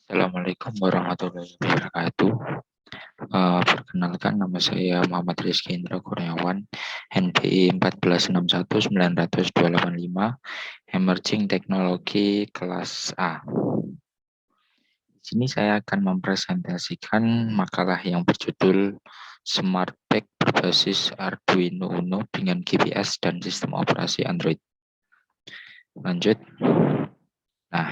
Assalamualaikum warahmatullahi wabarakatuh. Perkenalkan nama saya Muhammad Rizky Indra Kurniawan, NPI 1461900-285, Emerging Teknologi kelas A. Di sini saya akan mempresentasikan makalah yang berjudul Smart Bag berbasis Arduino Uno dengan GPS dan sistem operasi Android. Lanjut. Nah,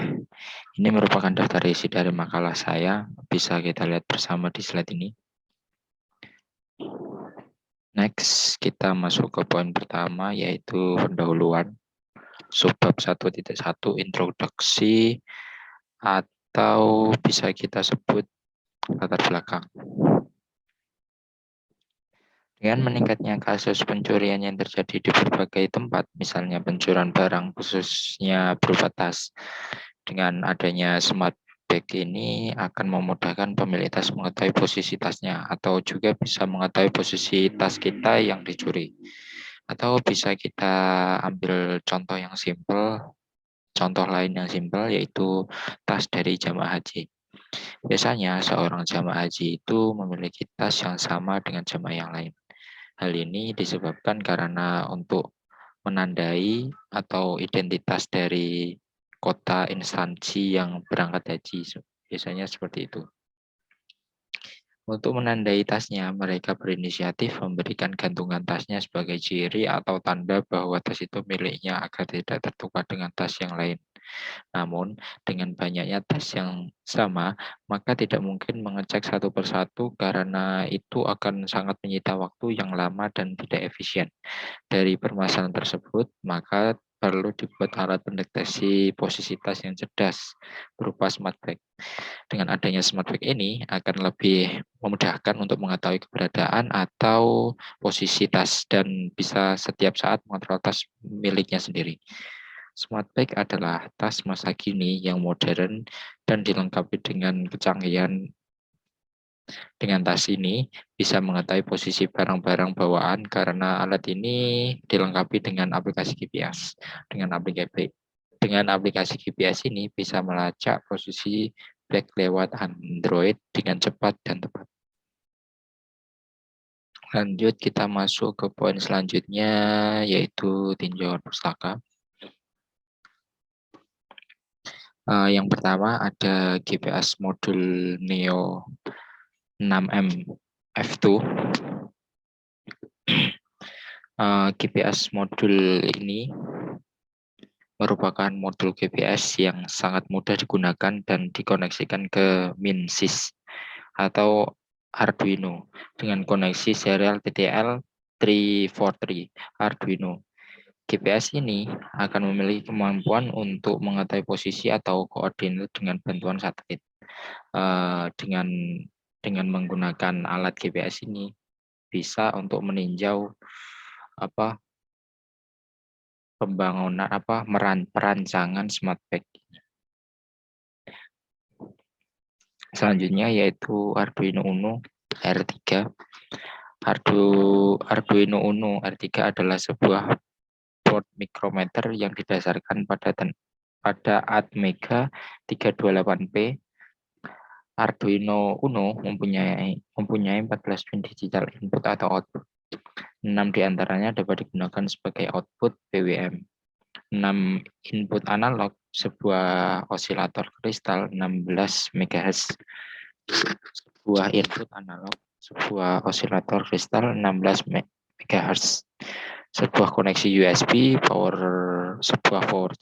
ini merupakan daftar isi dari makalah saya. Bisa kita lihat bersama di slide ini. Next, kita masuk ke poin pertama, yaitu pendahuluan. Subbab 1.1 introduksi atau bisa kita sebut latar belakang. Dengan meningkatnya kasus pencurian yang terjadi di berbagai tempat, misalnya pencurian barang khususnya berupa tas, dengan adanya smart bag ini akan memudahkan pemilik tas mengetahui posisi tasnya, atau juga bisa mengetahui posisi tas kita yang dicuri. Atau bisa kita ambil contoh yang simpel, contoh lain yang simpel yaitu tas dari jamaah haji. Biasanya seorang jamaah haji itu memiliki tas yang sama dengan jamaah yang lain. Hal ini disebabkan karena untuk menandai atau identitas dari kota instansi yang berangkat haji. Biasanya seperti itu. Untuk menandai tasnya, mereka berinisiatif memberikan gantungan tasnya sebagai ciri atau tanda bahwa tas itu miliknya agar tidak tertukar dengan tas yang lain. Namun, dengan banyaknya tas yang sama, maka tidak mungkin mengecek satu persatu karena itu akan sangat menyita waktu yang lama dan tidak efisien. Dari permasalahan tersebut, maka perlu dibuat alat pendeteksi posisi tas yang cerdas berupa smart bag. Dengan adanya smart bag ini akan lebih memudahkan untuk mengetahui keberadaan atau posisi tas dan bisa setiap saat mengontrol tas miliknya sendiri. Smart bag adalah tas masa kini yang modern dan dilengkapi dengan kecanggihan. Dengan tas ini bisa mengetahui posisi barang-barang bawaan karena alat ini dilengkapi dengan aplikasi GPS. Dengan aplikasi GPS ini bisa melacak posisi bag lewat Android dengan cepat dan tepat. Lanjut kita masuk ke poin selanjutnya yaitu tinjauan pustaka. Yang pertama ada GPS modul Neo 6M F2. GPS modul ini merupakan modul GPS yang sangat mudah digunakan dan dikoneksikan ke MinSys atau Arduino dengan koneksi serial TTL 343 Arduino. GPS ini akan memiliki kemampuan untuk mengetahui posisi atau koordinat dengan bantuan satelit. Dengan menggunakan alat GPS ini bisa untuk meninjau pembangunan perancangan smart bag. Selanjutnya yaitu Arduino Uno R3. Arduino Uno R3 adalah sebuah board micrometer yang didasarkan pada Atmega 328P. Arduino Uno mempunyai 14 pin digital input atau output. 6 diantaranya dapat digunakan sebagai output PWM. 6 input analog, sebuah osilator kristal 16 MHz. Sebuah input analog, sebuah osilator kristal 16 MHz. Sebuah koneksi USB, sebuah power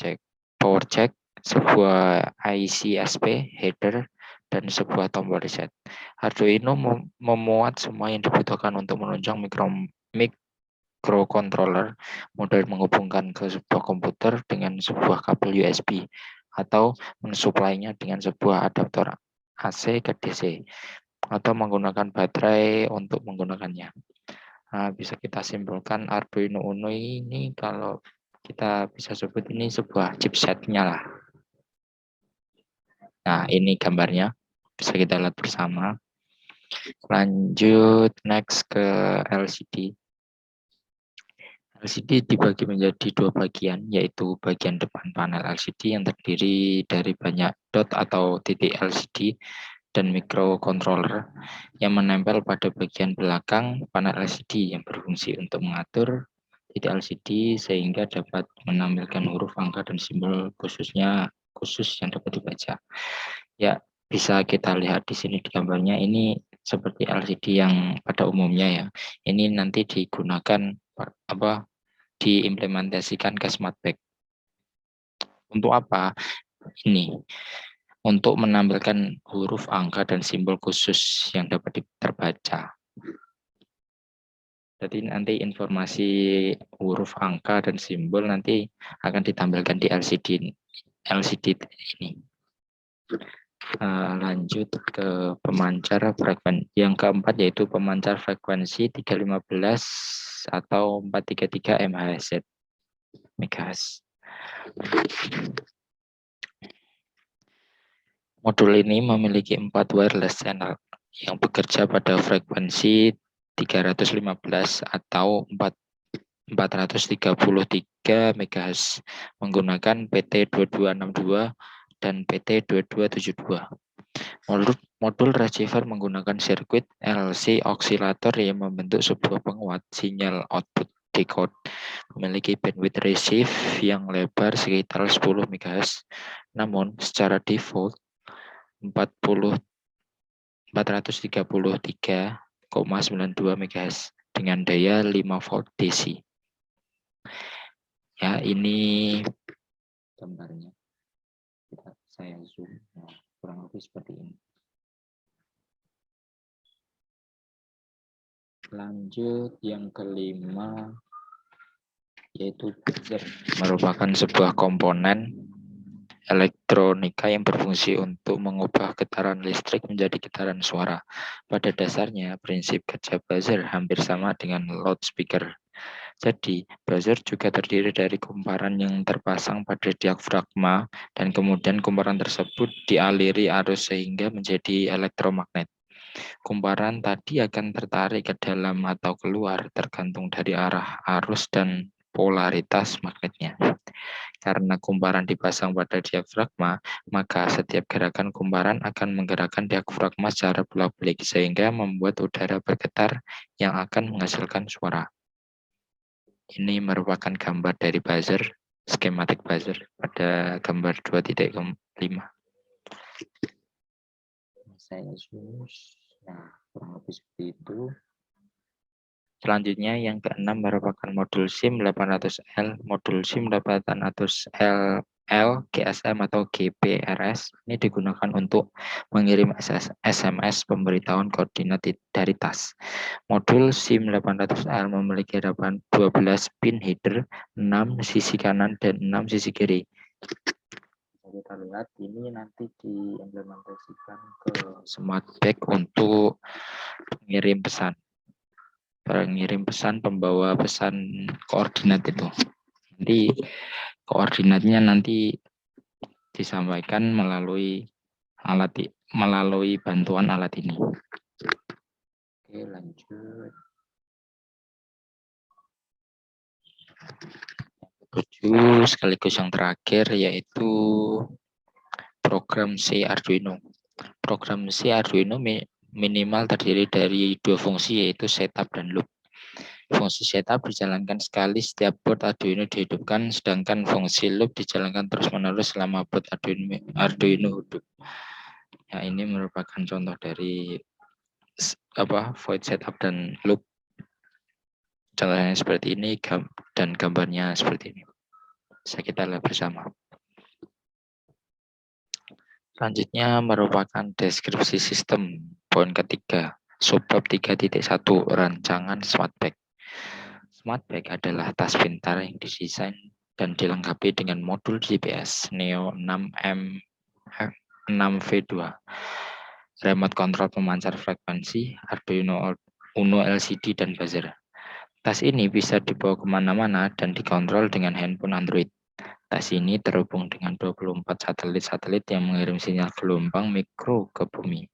jack, sebuah IC-SP, header, dan sebuah tombol reset. Arduino memuat semua yang dibutuhkan untuk menunjang microcontroller model menghubungkan ke sebuah komputer dengan sebuah kabel USB atau mensuplainya dengan sebuah adaptor AC ke DC atau menggunakan baterai untuk menggunakannya. Nah, bisa kita simpulkan Arduino Uno ini kalau kita bisa sebut ini sebuah chipsetnya lah. Nah, ini gambarnya. Bisa kita lihat bersama. Lanjut next ke LCD. LCD dibagi menjadi dua bagian, yaitu bagian depan panel LCD yang terdiri dari banyak dot atau titik LCD dan microcontroller yang menempel pada bagian belakang panel LCD yang berfungsi untuk mengatur titik LCD sehingga dapat menampilkan huruf, angka, dan simbol khusus yang dapat dibaca. Ya, bisa kita lihat di sini di gambarnya ini seperti LCD yang pada umumnya ya. Ini nanti digunakan diimplementasikan ke smart bag. Untuk apa? Ini untuk menampilkan huruf, angka, dan simbol khusus yang dapat terbaca. Jadi nanti informasi huruf, angka, dan simbol nanti akan ditampilkan di LCD ini. Lanjut ke pemancar frekuensi. Yang keempat yaitu pemancar frekuensi 315 atau 433 MHz. Modul ini memiliki 4 wireless channel yang bekerja pada frekuensi 315 atau 433 MHz menggunakan PT2262 dan PT2272. Modul receiver menggunakan sirkuit LC oscillator yang membentuk sebuah penguat sinyal output decode, memiliki bandwidth receive yang lebar sekitar 10 MHz. Namun secara default 433,92 MHz dengan daya 5 volt DC. Ya, ini gambarnya. Saya zoom. Nah, kurang lebih seperti ini. Lanjut yang kelima yaitu buzzer, merupakan sebuah komponen elektronika yang berfungsi untuk mengubah getaran listrik menjadi getaran suara. Pada dasarnya, prinsip kerja buzzer hampir sama dengan loudspeaker. Jadi, buzzer juga terdiri dari kumparan yang terpasang pada diafragma dan kemudian kumparan tersebut dialiri arus sehingga menjadi elektromagnet. Kumparan tadi akan tertarik ke dalam atau keluar tergantung dari arah arus dan polaritas magnetnya. Karena kumparan dipasang pada diafragma, maka setiap gerakan kumparan akan menggerakkan diafragma secara bolak-balik sehingga membuat udara bergetar yang akan menghasilkan suara. Ini merupakan gambar dari buzzer, skematik buzzer pada gambar 2.5. Saya zoom. Nah, kurang lebih seperti itu. Selanjutnya yang keenam merupakan modul SIM 800L. Modul SIM 800L GSM atau GPRS ini digunakan untuk mengirim SMS pemberitahuan koordinat dari tas. Modul SIM 800L memiliki 12 pin header, 6 sisi kanan dan 6 sisi kiri. Kita lihat ini nanti diimplementasikan ke smart bag untuk mengirim pesan pembawa pesan koordinat itu. Nanti koordinatnya nanti disampaikan melalui bantuan alat ini. Oke, lanjut. 7 sekaligus yang terakhir yaitu program C Arduino. Program C Arduino minimal terdiri dari 2 fungsi yaitu setup dan loop. Fungsi setup dijalankan sekali setiap board Arduino dihidupkan, sedangkan fungsi loop dijalankan terus-menerus selama board Arduino hidup. Ya, ini merupakan contoh dari void setup dan loop. Contohnya seperti ini dan gambarnya seperti ini. Bisa kita lihat bersama. Selanjutnya merupakan deskripsi sistem. Poin ketiga, subbab 3.1 rancangan smart bag. Smart bag adalah tas pintar yang didesain dan dilengkapi dengan modul GPS Neo 6V2, remote control pemancar frekuensi, Arduino Uno LCD, dan buzzer. Tas ini bisa dibawa kemana-mana dan dikontrol dengan handphone Android. Tas ini terhubung dengan 24 satelit-satelit yang mengirim sinyal gelombang mikro ke bumi.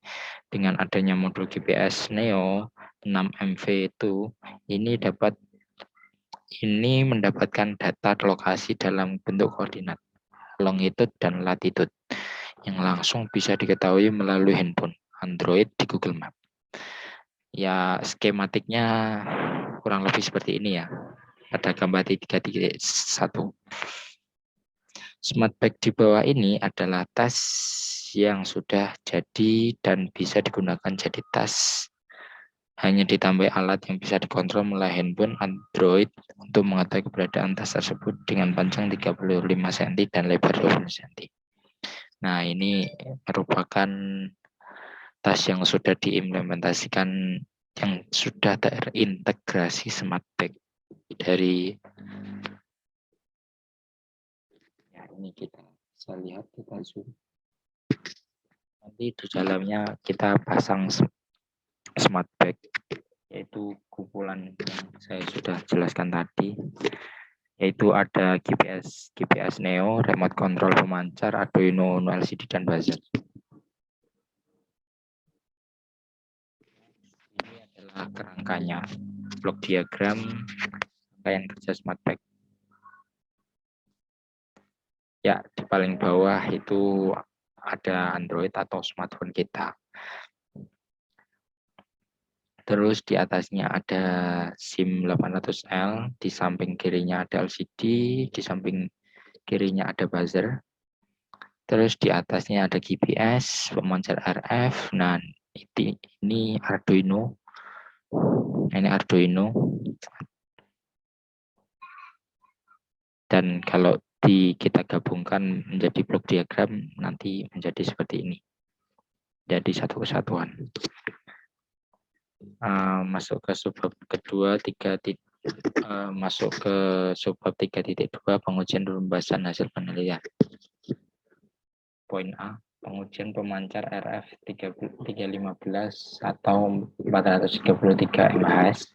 Dengan adanya modul GPS Neo 6MV itu, ini dapat ini mendapatkan data lokasi dalam bentuk koordinat, longitude dan latitude, yang langsung bisa diketahui melalui handphone Android di Google Map. Ya, skematiknya kurang lebih seperti ini ya. Pada gambar 3.1. Smart Bag di bawah ini adalah tas yang sudah jadi dan bisa digunakan jadi tas. Hanya ditambah alat yang bisa dikontrol melalui handphone Android untuk mengetahui keberadaan tas tersebut dengan panjang 35 cm dan lebar 20 cm. Nah, ini merupakan tas yang sudah diimplementasikan, yang sudah terintegrasi smart bag dari ya, ini kita bisa lihat, kita zoom. Nanti di dalamnya kita pasang smart bag, yaitu kumpulan yang saya sudah jelaskan tadi, yaitu ada GPS Neo, remote control pemancar, Arduino Uno LCD, dan buzzer. Ini adalah kerangkanya, blok diagram rangkaian kerja smart bag. Ya, di paling bawah itu ada Android atau smartphone kita. Terus di atasnya ada SIM 800L, di samping kirinya ada LCD, di samping kirinya ada buzzer. Terus di atasnya ada GPS, pemancar RF. Nah, ini Arduino. Ini Arduino. Dan kalau kita gabungkan menjadi blok diagram, nanti menjadi seperti ini. Jadi satu kesatuan. Masuk ke subbab kedua, masuk ke subbab 3.2, pengujian pembahasan hasil penelitian. Poin A, pengujian pemancar RF 315 atau 433 MHz.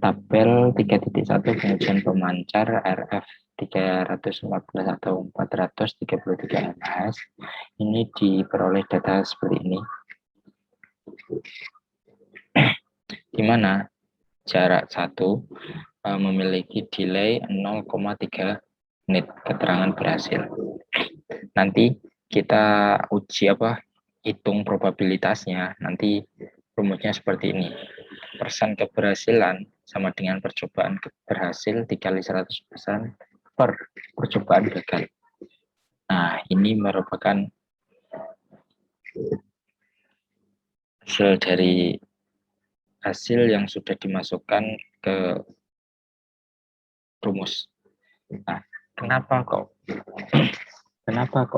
Tabel 3.1, pengujian pemancar RF 314 atau 433 MHz. Ini diperoleh data seperti ini, di mana jarak 1 memiliki delay 0,3 menit, keterangan berhasil. Nanti kita uji hitung probabilitasnya, nanti rumusnya seperti ini. Persen keberhasilan sama dengan percobaan berhasil dikali 100% per percobaan gagal. Nah, ini merupakan hasil dari hasil yang sudah dimasukkan ke rumus. Nah, kenapa kok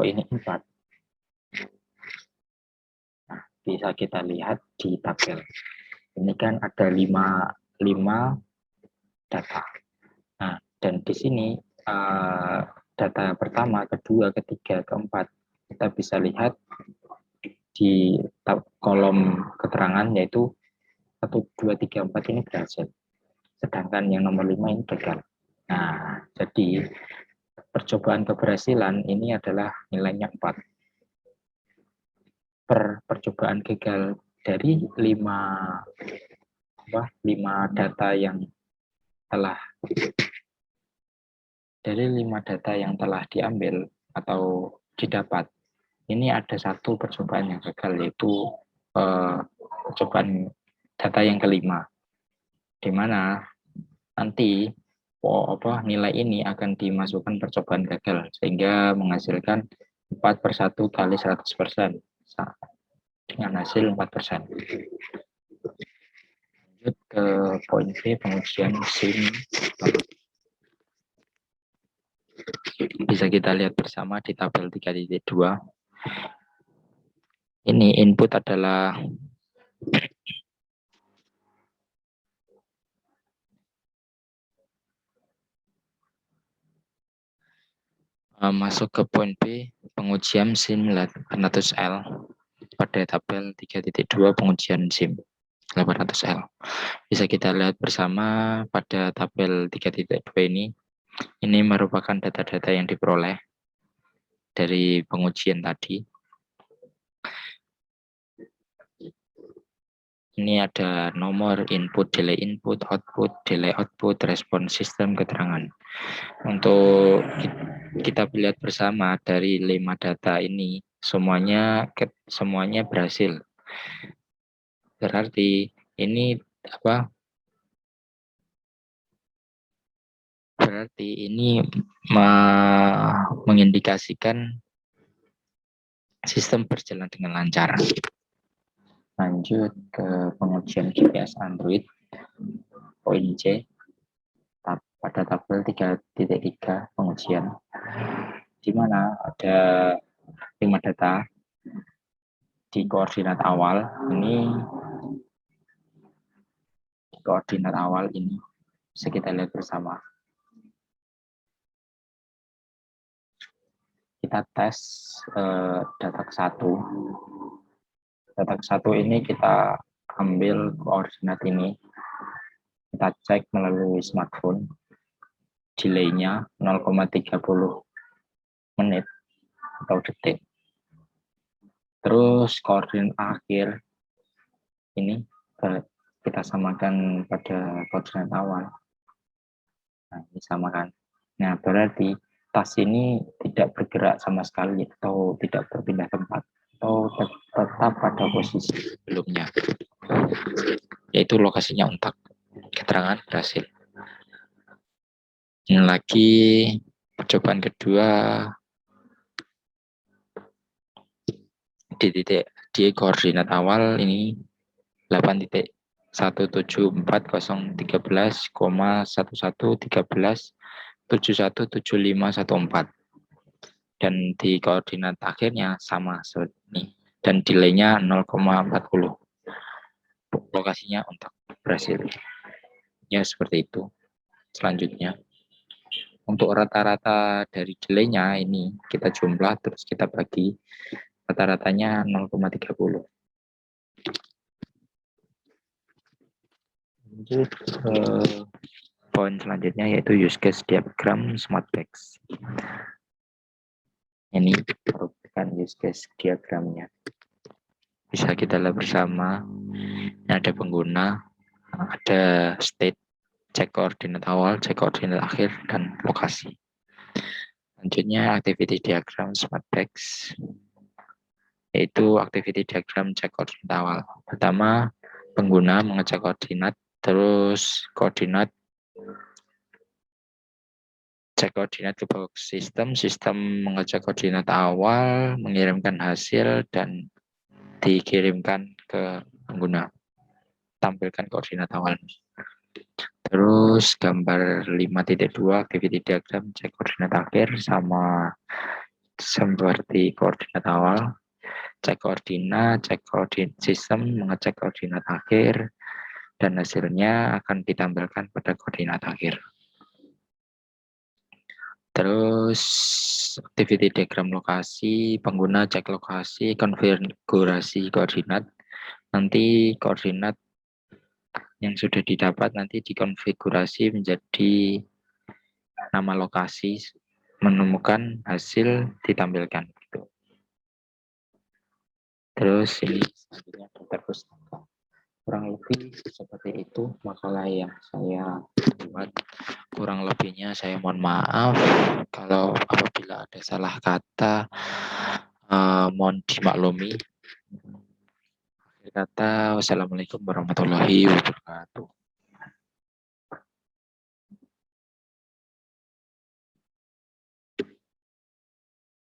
ini 4? Nah, bisa kita lihat di tabel. Ini kan ada 5 data. Nah, dan di sini data pertama, kedua, ketiga, keempat, kita bisa lihat di kolom keterangan, yaitu 1, 2, 3, 4 ini berhasil. Sedangkan yang nomor 5 ini gagal. Nah, jadi percobaan keberhasilan ini adalah nilainya 4. Per percobaan gagal dari 5 data yang telah diambil atau didapat, ini ada 1 percobaan yang gagal, yaitu percobaan data yang kelima, di mana nanti nilai ini akan dimasukkan percobaan gagal sehingga menghasilkan 4/1 kali 100% dengan hasil 4%. Lanjut ke poin B, pengujian SIM. Bisa kita lihat bersama di tabel 3.2. Ini input adalah masuk ke poin B, pengujian SIM 800L pada tabel 3.2, pengujian SIM 800L. Bisa kita lihat bersama pada tabel 3.2 ini merupakan data-data yang diperoleh dari pengujian tadi. Ini ada nomor, input, delay output, respon sistem, keterangan. Untuk kita lihat bersama dari 5 data ini, semuanya berhasil. Berarti ini apa? Berarti ini mengindikasikan sistem berjalan dengan lancar. Lanjut ke pengujian GPS Android. Poin C. Pada tabel 3.3 pengujian. Di mana ada 5 data di koordinat awal. Koordinat awal ini bisa kita lihat bersama. Kita tes data ke-1. Data ke-1 ini kita ambil koordinat ini. Kita cek melalui smartphone. Delay-nya 0,30 menit atau detik. Terus koordinat akhir ini kita samakan pada koordinat awal. Nah, disamakan. Nah, berarti tas ini tidak bergerak sama sekali atau tidak berpindah tempat atau tetap pada posisi sebelumnya, yaitu lokasinya untak. Keterangan berhasil. Ini lagi percobaan kedua di koordinat awal ini 8.174,1113,717514 dan di koordinat akhirnya sama seperti dan delay-nya 0,40. Lokasinya untuk berhasil. Ya seperti itu. Selanjutnya untuk rata-rata dari delay-nya ini kita jumlah terus kita bagi, rata-ratanya 0,30. Lanjut ke poin selanjutnya yaitu use case diagram SmartPax. Ini merupakan use case diagramnya. Bisa kita lihat bersama. Ini ada pengguna, ada state, cek koordinat awal, cek koordinat akhir, dan lokasi. Selanjutnya activity diagram SmartPax, yaitu activity diagram cek koordinat awal. Pertama, pengguna mengecek koordinat, terus cek koordinat ke box sistem mengecek koordinat awal, mengirimkan hasil, dan dikirimkan ke pengguna. Tampilkan koordinat awal. Terus gambar 5.2 activity diagram cek koordinat akhir sama seperti koordinat awal. Cek koordinat sistem, mengecek koordinat akhir, dan hasilnya akan ditampilkan pada koordinat akhir. Terus activity diagram lokasi, pengguna cek lokasi, konfigurasi koordinat. Nanti koordinat yang sudah didapat nanti dikonfigurasi menjadi nama lokasi, menemukan hasil ditampilkan. Terus ini selanjutnya daftar pustaka. Kurang lebih seperti itu makalah yang saya buat. Kurang lebihnya saya mohon maaf kalau apabila ada salah kata, mohon dimaklumi. Akhir kata, wassalamualaikum warahmatullahi wabarakatuh.